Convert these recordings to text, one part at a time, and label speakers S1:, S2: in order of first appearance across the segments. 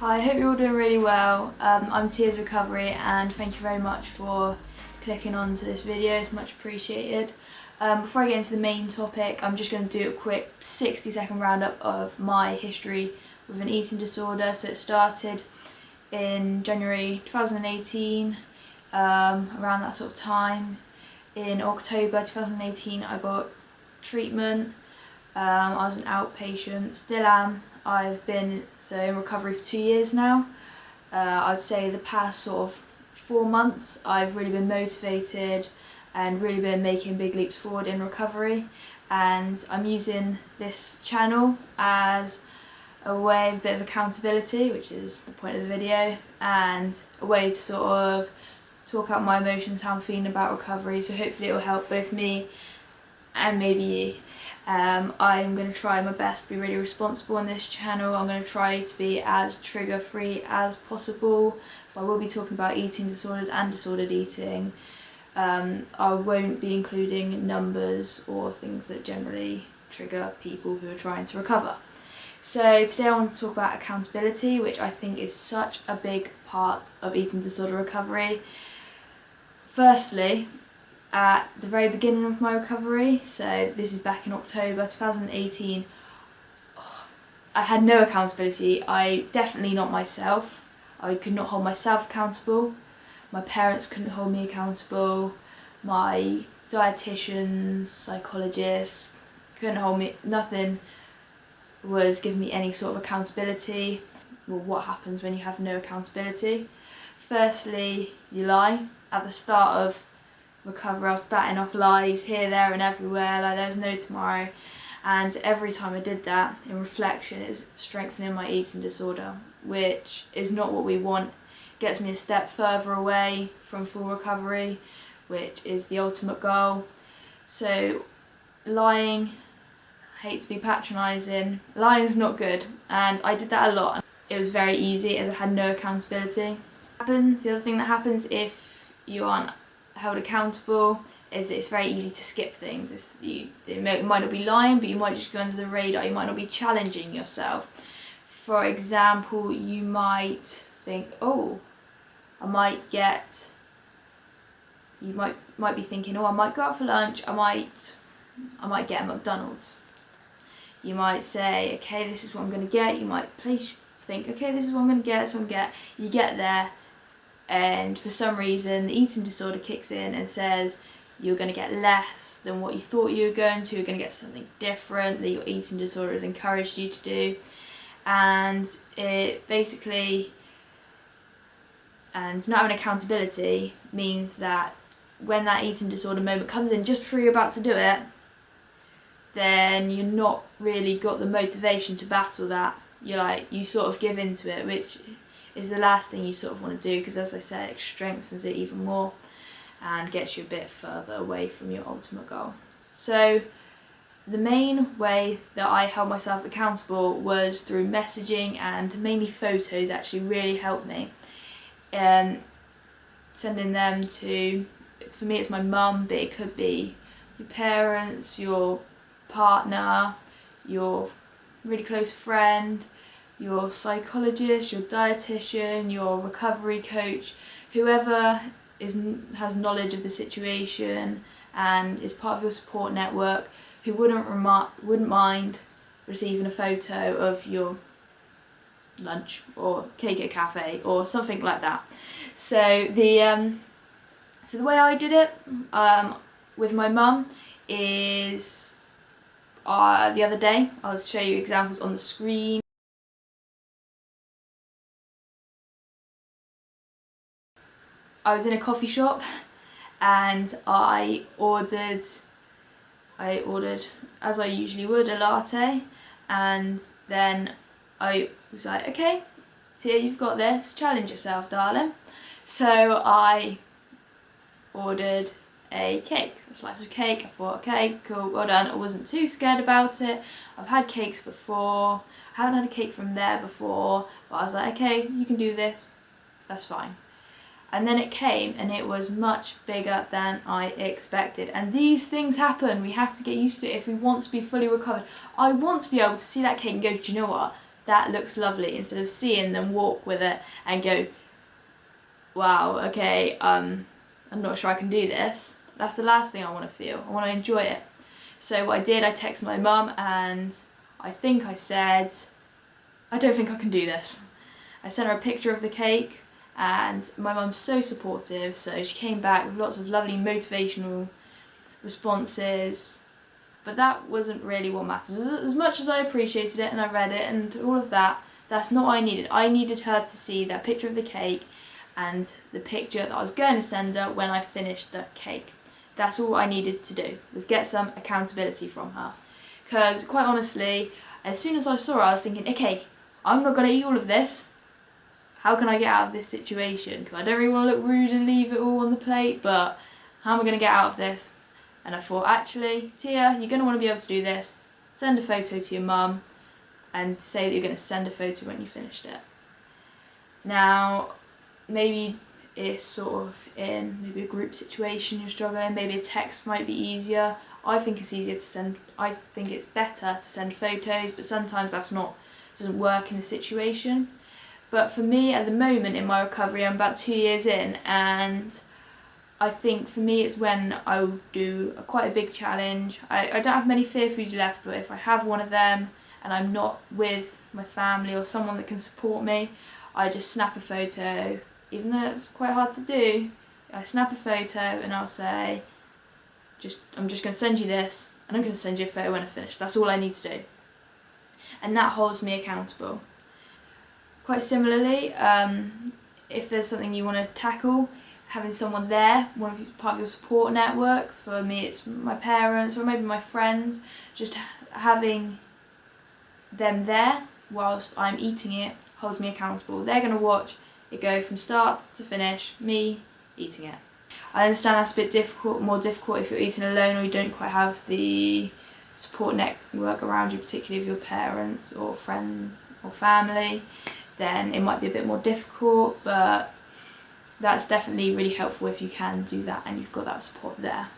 S1: Hi, I hope you're all doing really well. I'm Tia's Recovery and thank you very much for clicking on to this video, it's much appreciated. Before I get into the main topic, I'm just going to do a quick 60-second roundup of my history with an eating disorder. So it started in January 2018, around that sort of time. In October 2018 I got treatment. I was an outpatient, still am. I've been in recovery for 2 years now. I'd say the past sort of 4 months I've really been motivated and really been making big leaps forward in recovery, and I'm using this channel as a way of a bit of accountability, which is the point of the video, and a way to sort of talk out my emotions, how I'm feeling about recovery, so hopefully it will help both me and maybe you. I'm going to try my best to be really responsible on this channel. I'm going to try to be as trigger free as possible, but I will be talking about eating disorders and disordered eating. I won't be including numbers or things that generally trigger people who are trying to recover. So today I want to talk about accountability, which I think is such a big part of eating disorder recovery. Firstly, at the very beginning of my recovery, so this is back in October 2018, I had no accountability. Definitely not myself. I could not hold myself accountable. My parents couldn't hold me accountable. My dietitians, psychologists couldn't hold me. Nothing was giving me any sort of accountability. Well, what happens when you have no accountability? Firstly, you lie. At the start of recovery, I was batting off lies here, there and everywhere, like there was no tomorrow, and every time I did that, in reflection, it was strengthening my eating disorder, which is not what we want. It gets me a step further away from full recovery, which is the ultimate goal. So lying, I hate to be patronising, lying is not good, and I did that a lot. It was very easy as I had no accountability. The other thing that happens if you aren't held accountable is that it's very easy to skip things. You might not be lying, but you might just go under the radar. You might not be challenging yourself. For example, you might think, oh, you might be thinking, oh, I might go out for lunch, I might get a McDonald's. You might say, okay, this is what I'm going to get. You might think, okay, this is what I'm going to get, this is what I'm going to get. You get there, and for some reason the eating disorder kicks in and says you're going to get less than what you thought you were going to, you're going to get something different that your eating disorder has encouraged you to do. And it basically, and not having accountability means that when that eating disorder moment comes in just before you're about to do it, then you're not really got the motivation to battle that. You sort of give into it, which is the last thing you sort of want to do, because as I said, it strengthens it even more and gets you a bit further away from your ultimate goal. So the main way that I held myself accountable was through messaging, and mainly photos actually really helped me. Sending them to, for me it's my mum, but it could be your parents, your partner, your really close friend, your psychologist, your dietitian, your recovery coach, whoever has knowledge of the situation and is part of your support network, who wouldn't mind receiving a photo of your lunch or cake at a cafe or something like that. So the way I did it with my mum is the other day. I'll show you examples on the screen. I was in a coffee shop and I ordered, as I usually would, a latte, and then I was like, okay, Tia, you've got this, challenge yourself, darling. So I ordered a cake, a slice of cake. I thought, okay, cool, well done. I wasn't too scared about it. I've had cakes before, I haven't had a cake from there before, but I was like, okay, you can do this, that's fine. And then it came and it was much bigger than I expected. And these things happen. We have to get used to it if we want to be fully recovered. I want to be able to see that cake and go, do you know what? that looks lovely, instead of seeing them walk with it and go, wow, okay, I'm not sure I can do this. That's the last thing I want to feel. I want to enjoy it. So what I did, I texted my mum and I think I said, I don't think I can do this. I sent her a picture of the cake, and my mum's so supportive, so she came back with lots of lovely motivational responses. But that wasn't really what matters. As much as I appreciated it and I read it and all of that, that's not what I needed. I needed her to see that picture of the cake and the picture that I was going to send her when I finished the cake. That's all I needed to do, was get some accountability from her. Because quite honestly, as soon as I saw her, I was thinking, okay, I'm not going to eat all of this. How can I get out of this situation? Because I don't really want to look rude and leave it all on the plate, but how am I going to get out of this? And I thought, actually, Tia, you're going to want to be able to do this. Send a photo to your mum and say that you're going to send a photo when you finished it. Now, maybe it's sort of in maybe a group situation you're struggling, maybe a text might be easier. I think it's easier to send, I think it's better to send photos, but sometimes doesn't work in the situation. But for me, at the moment in my recovery, I'm about 2 years in, and I think for me it's when I will do quite a big challenge. I don't have many fear foods left, but if I have one of them and I'm not with my family or someone that can support me, I just snap a photo. Even though it's quite hard to do, I snap a photo and I'll say, I'm just going to send you this, and I'm going to send you a photo when I finish. That's all I need to do. And that holds me accountable. Quite similarly, if there's something you want to tackle, having someone there, part of your support network, for me it's my parents or maybe my friends, just having them there whilst I'm eating it holds me accountable. They're going to watch it go from start to finish, me eating it. I understand that's a bit more difficult if you're eating alone or you don't quite have the support network around you, particularly if your parents or friends or family, then it might be a bit more difficult, but that's definitely really helpful if you can do that and you've got that support there.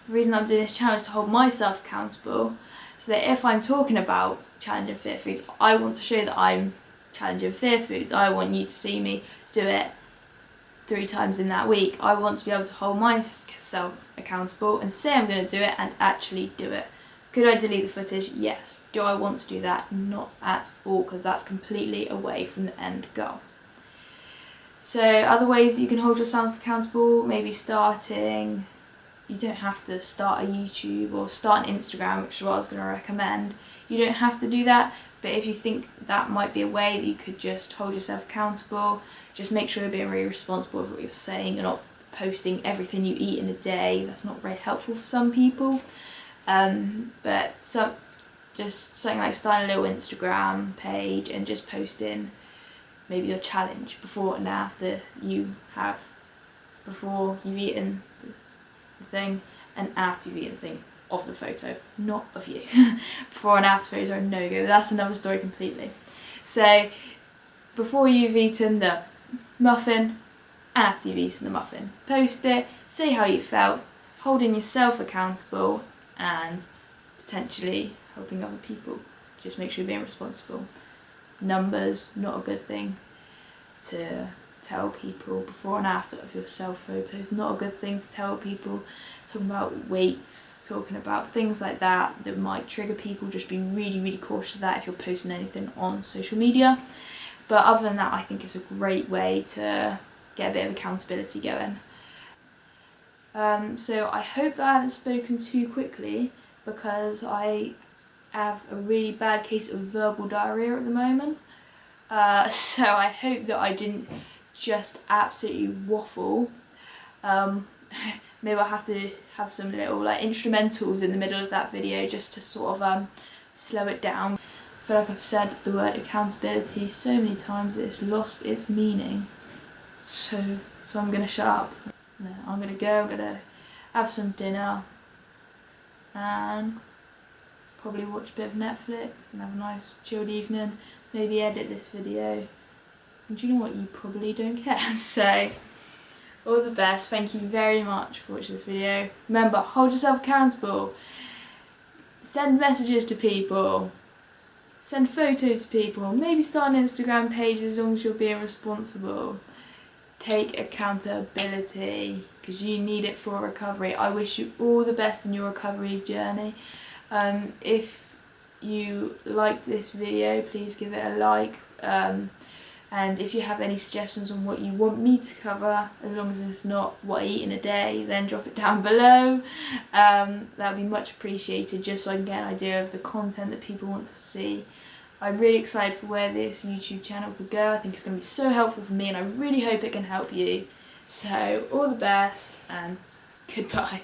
S1: The reason I'm doing this challenge is to hold myself accountable, so that if I'm talking about challenging fear foods, I want to show that I'm challenging fear foods. I want you to see me do it 3 times in that week. I want to be able to hold myself accountable and say I'm going to do it and actually do it. Could I delete the footage? Yes. Do I want to do that? Not at all, because that's completely away from the end goal. So other ways that you can hold yourself accountable, maybe starting, you don't have to start a YouTube or start an Instagram, which is what I was going to recommend. You don't have to do that, but if you think that might be a way that you could just hold yourself accountable, just make sure you're being really responsible with what you're saying. You're not posting everything you eat in a day. That's not very helpful for some people. But just something like starting a little Instagram page and just posting maybe your challenge before and after before you've eaten the thing and after you've eaten the thing of the photo, not of you. Before and after photos are a no-go, that's another story completely. So before you've eaten the muffin, after you've eaten the muffin, post it, say how you felt, holding yourself accountable and potentially helping other people. Just make sure you're being responsible. Numbers, not a good thing to tell people. Before and after of your self photos, not a good thing to tell people. Talking about weights, talking about things like that that might trigger people. Just be really, really cautious of that if you're posting anything on social media. But other than that, I think it's a great way to get a bit of accountability going. So I hope that I haven't spoken too quickly, because I have a really bad case of verbal diarrhea at the moment. So I hope that I didn't just absolutely waffle. Maybe I'll have to have some little instrumentals in the middle of that video just to sort of slow it down. I feel like I've said the word accountability so many times that it's lost its meaning. So I'm gonna shut up. No, I'm gonna have some dinner and probably watch a bit of Netflix and have a nice chilled evening, maybe edit this video. And do you know what, you probably don't care. So all the best, thank you very much for watching this video. Remember, hold yourself accountable, send messages to people, send photos to people, maybe start an Instagram page as long as you're being responsible. Take accountability, because you need it for recovery. I wish you all the best in your recovery journey. If you liked this video, please give it a like, and if you have any suggestions on what you want me to cover, as long as it's not what I eat in a day, then drop it down below. That would be much appreciated, just so I can get an idea of the content that people want to see. I'm really excited for where this YouTube channel could go. I think it's going to be so helpful for me, and I really hope it can help you. So all the best and goodbye.